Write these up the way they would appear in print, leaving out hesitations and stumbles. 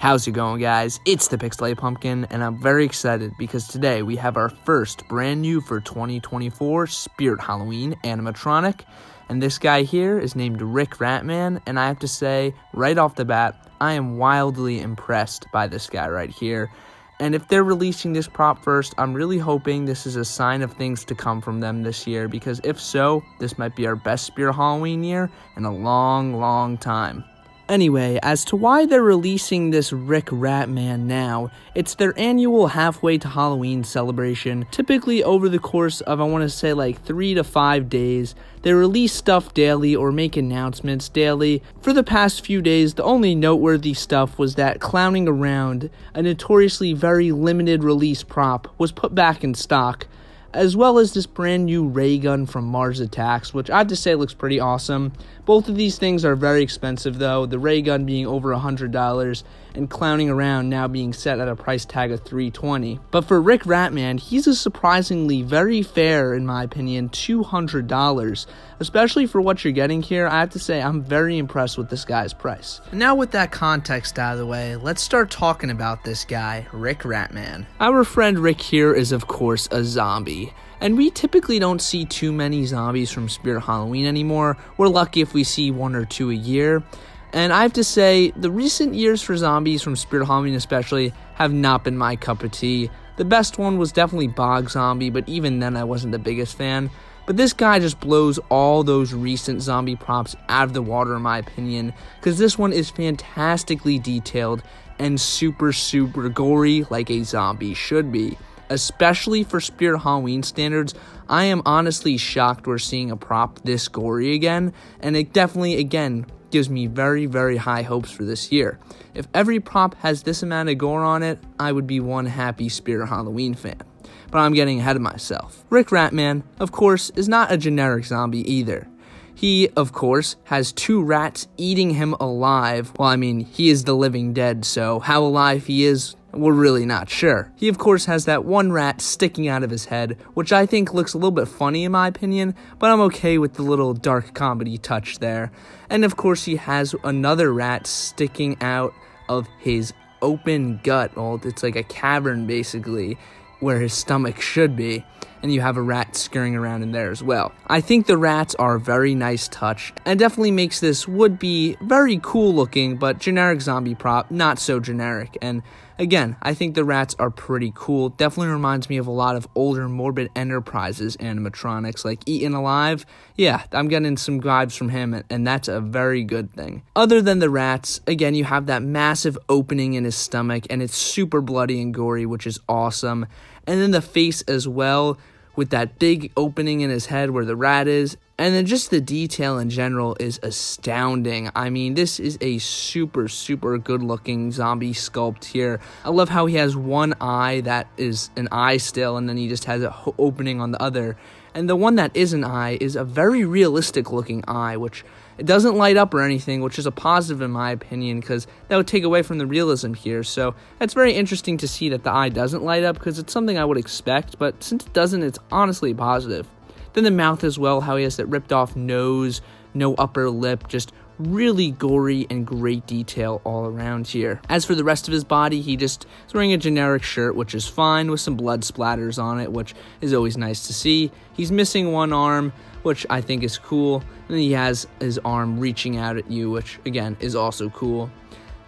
How's it going, guys? It's the Pixelated Pumpkin, and I'm very excited because today we have our first brand new for 2024 Spirit Halloween Animatronic, and this guy here is named Ratman, and I have to say, right off the bat, I am wildly impressed by this guy right here. And if they're releasing this prop first, I'm really hoping this is a sign of things to come from them this year, because if so, this might be our best Spirit Halloween year in a long time. Anyway, as to why they're releasing this Ratman now, it's their annual halfway to Halloween celebration. Typically over the course of, I want to say, like 3 to 5 days, they release stuff daily or make announcements daily. For the past few days, the only noteworthy stuff was that Clowning Around, a notoriously very limited release prop, was put back in stock, as well as this brand new ray gun from Mars Attacks, which I have to say looks pretty awesome. Both of these things are very expensive though, the ray gun being over $100 and Clowning Around now being set at a price tag of $320. But for Ratman, he's a surprisingly very fair, in my opinion, $200. Especially for what you're getting here, I have to say I'm very impressed with this guy's price. And now with that context out of the way, let's start talking about this guy, Ratman. Our friend Rick here is of course a zombie. And we typically don't see too many zombies from Spirit Halloween anymore. We're lucky if we see 1 or 2 a year. And I have to say, the recent years for zombies from Spirit Halloween especially have not been my cup of tea. The best one was definitely Bog Zombie, but even then I wasn't the biggest fan. But this guy just blows all those recent zombie props out of the water in my opinion, because this one is fantastically detailed and super gory like a zombie should be. Especially for Spirit Halloween standards, I am honestly shocked we're seeing a prop this gory again, and it definitely, again, gives me very high hopes for this year. If every prop has this amount of gore on it, I would be one happy Spirit Halloween fan. But I'm getting ahead of myself. Ratman, of course, is not a generic zombie either. He, of course, has 2 rats eating him alive. Well, I mean, he is the living dead, so how alive he is, we're really not sure. He, of course, has that 1 rat sticking out of his head, which I think looks a little bit funny in my opinion, but I'm okay with the little dark comedy touch there. And, of course, he has another rat sticking out of his open gut. Well, it's like a cavern, basically, where his stomach should be, and you have a rat scurrying around in there as well. I think the rats are a very nice touch, and definitely makes this would-be very cool looking, but generic zombie prop not so generic. And again, I think the rats are pretty cool. Definitely reminds me of a lot of older Morbid Enterprises animatronics, like Eaten Alive. Yeah, I'm getting some vibes from him, and that's a very good thing. Other than the rats, again, you have that massive opening in his stomach, and it's super bloody and gory, which is awesome. And then the face as well, with that big opening in his head where the rat is. And then just the detail in general is astounding. I mean, this is a super good looking zombie sculpt here. I love how he has 1 eye that is an eye still, and then he just has an opening on the other. And the one that is an eye is a very realistic looking eye, which it doesn't light up or anything, which is a positive in my opinion, because that would take away from the realism here. So it's very interesting to see that the eye doesn't light up, because it's something I would expect, but since it doesn't, it's honestly positive. Then the mouth as well, how he has that ripped off nose, no upper lip, just really gory and great detail all around here. As for the rest of his body, he just is wearing a generic shirt, which is fine, with some blood splatters on it, which is always nice to see. He's missing 1 arm, which I think is cool, and then he has his arm reaching out at you, which again is also cool.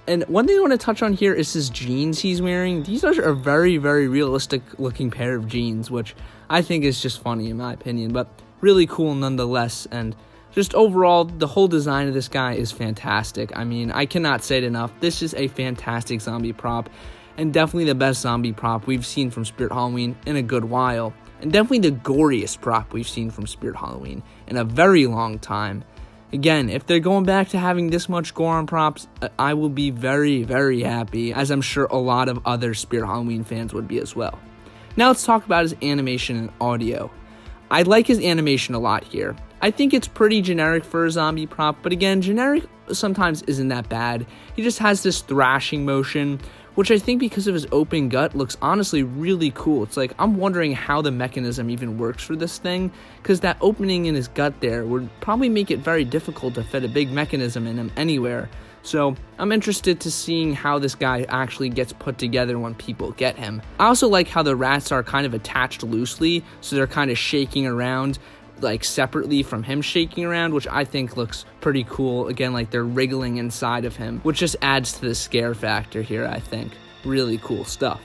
And one thing I want to touch on here is his jeans he's wearing. These are a very realistic looking pair of jeans, which I think is just funny in my opinion, but really cool nonetheless. And just overall, the whole design of this guy is fantastic. I mean, I cannot say it enough. This is a fantastic zombie prop, and definitely the best zombie prop we've seen from Spirit Halloween in a good while. And definitely the goriest prop we've seen from Spirit Halloween in a very long time. Again, if they're going back to having this much gore on props, I will be very happy, as I'm sure a lot of other Spirit Halloween fans would be as well. Now let's talk about his animation and audio. I like his animation a lot here. I think it's pretty generic for a zombie prop, but again, generic sometimes isn't that bad. He just has this thrashing motion, which I think because of his open gut looks honestly really cool. It's like, I'm wondering how the mechanism even works for this thing, because that opening in his gut there would probably make it very difficult to fit a big mechanism in him anywhere. So I'm interested to seeing how this guy actually gets put together when people get him. I also like how the rats are kind of attached loosely, so they're kind of shaking around like separately from him shaking around, which I think looks pretty cool. Again, like they're wriggling inside of him, which just adds to the scare factor here, I think. Really cool stuff.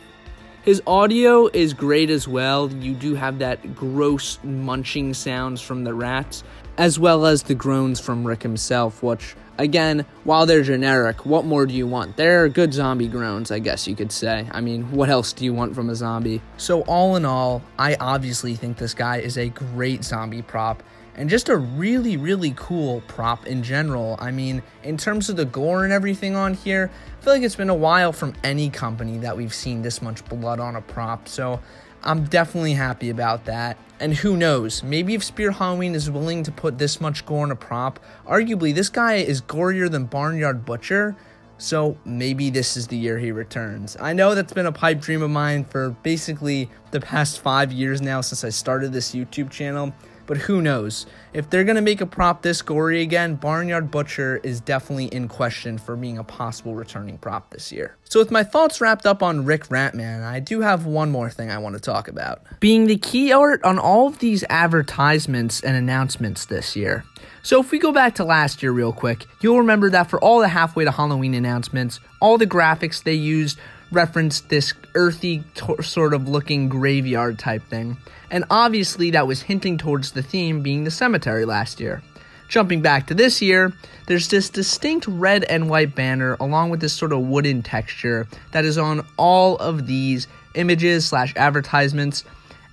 His audio is great as well. You do have that gross munching sounds from the rats, as well as the groans from Rick himself, which, again, while they're generic, what more do you want? They're good zombie groans, I guess you could say. I mean, what else do you want from a zombie? So all in all, I obviously think this guy is a great zombie prop, and just a really, really cool prop in general. I mean, in terms of the gore and everything on here, I feel like it's been a while from any company that we've seen this much blood on a prop, so I'm definitely happy about that. And who knows, maybe if Spirit Halloween is willing to put this much gore in a prop, arguably this guy is gorier than Barnyard Butcher, so maybe this is the year he returns. I know that's been a pipe dream of mine for basically the past 5 years now since I started this YouTube channel, but who knows? If they're going to make a prop this gory again, Barnyard Butcher is definitely in question for being a possible returning prop this year. So with my thoughts wrapped up on Rick Ratman, I do have one more thing I want to talk about, being the key art on all of these advertisements and announcements this year. So if we go back to last year real quick, you'll remember that for all the Halfway to Halloween announcements, all the graphics they used referenced this earthy sort of looking graveyard type thing. And obviously that was hinting towards the theme being the cemetery last year. Jumping back to this year, there's this distinct red and white banner along with this sort of wooden texture that is on all of these images / advertisements.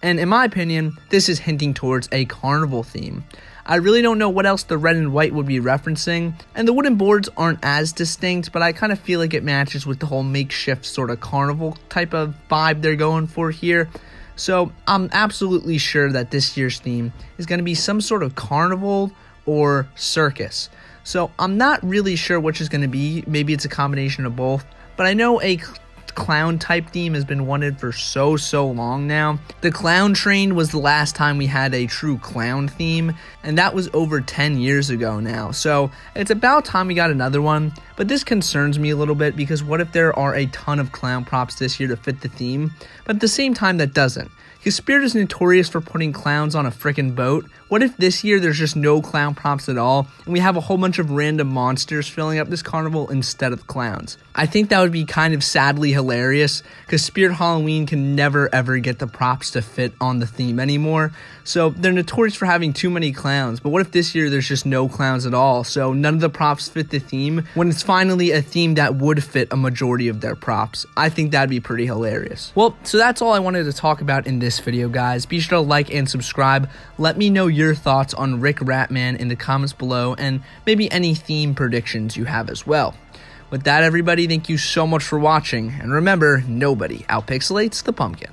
And in my opinion, this is hinting towards a carnival theme. I really don't know what else the red and white would be referencing, and the wooden boards aren't as distinct, but I kind of feel like it matches with the whole makeshift sort of carnival type of vibe they're going for here. So I'm absolutely sure that this year's theme is going to be some sort of carnival or circus. So I'm not really sure which is going to be. Maybe it's a combination of both, but I know a clown type theme has been wanted for so long now. The Clown Train was the last time we had a true clown theme, and that was over 10 years ago now. So it's about time we got another one, but this concerns me a little bit because what if there are a ton of clown props this year to fit the theme, but at the same time that doesn't? Because Spirit is notorious for putting clowns on a frickin' boat. What if this year there's just no clown props at all, and we have a whole bunch of random monsters filling up this carnival instead of clowns? I think that would be kind of sadly hilarious, because Spirit Halloween can never ever get the props to fit on the theme anymore. So they're notorious for having too many clowns, but what if this year there's just no clowns at all, so none of the props fit the theme, when it's finally a theme that would fit a majority of their props? I think that'd be pretty hilarious. Well, so that's all I wanted to talk about in this video, guys. Be sure to like and subscribe. Let me know your thoughts on Rick Ratman in the comments below, and maybe any theme predictions you have as well. With that, everybody, thank you so much for watching, and remember, nobody outpixelates the pumpkin.